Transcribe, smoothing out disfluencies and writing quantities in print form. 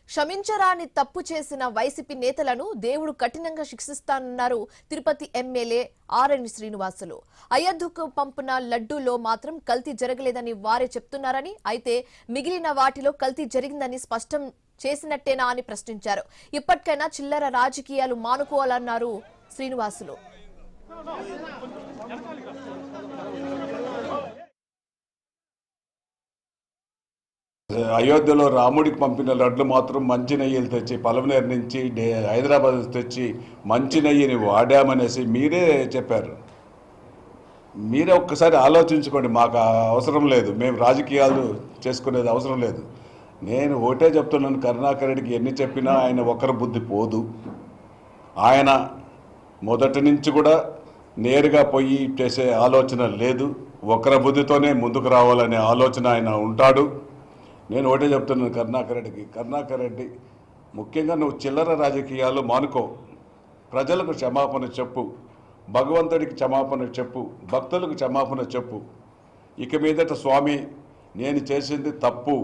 క్షమించరాని తప్పు చేసిన వైసీపీ నేతలను దేవుడు కఠినంగా శిక్షిస్తానన్నారు తిరుపతి ఎమ్మెల్యే ఆర్ఎన్ శ్రీనివాసులు. అయోధ్యకు పంపిన లడ్డూలో మాత్రం కల్తీ జరగలేదని వారే చెప్తున్నారని, అయితే మిగిలిన వాటిలో కల్తీ జరిగిందని స్పష్టం చేసినట్టేనా అని ప్రశ్నించారు. ఇప్పటికైనా చిల్లర రాజకీయాలు మానుకోవాలన్నారు శ్రీనివాసులు. అయోధ్యలో రాముడికి పంపిన లడ్లు మాత్రం మంచి నెయ్యిలు తెచ్చి పలమనేరు నుంచి హైదరాబాద్ తెచ్చి మంచి నెయ్యిని వాడామనేసి మీరే చెప్పారు. మీరే ఒక్కసారి ఆలోచించుకోండి. మాకు అవసరం లేదు, మేము రాజకీయాలు చేసుకునేది అవసరం లేదు. నేను ఒకటే చెప్తున్నాను, కరుణాకర్ రెడ్డికి ఎన్ని చెప్పినా ఆయన ఒకరి బుద్ధి పోదు. ఆయన మొదటి నుంచి కూడా నేరుగా పోయి చేసే ఆలోచన లేదు. ఒకరి బుద్ధితోనే ముందుకు రావాలనే ఆలోచన ఆయన ఉంటాడు. నేను ఒకటే చెప్తున్నాను కరుణాకర్ రెడ్డి, ముఖ్యంగా నువ్వు చిల్లర రాజకీయాలు మానుకో. ప్రజలకు క్షమాపణ చెప్పు, భగవంతుడికి క్షమాపణ చెప్పు, భక్తులకు క్షమాపణ చెప్పు. ఇక మీదట స్వామి నేను చేసింది తప్పు,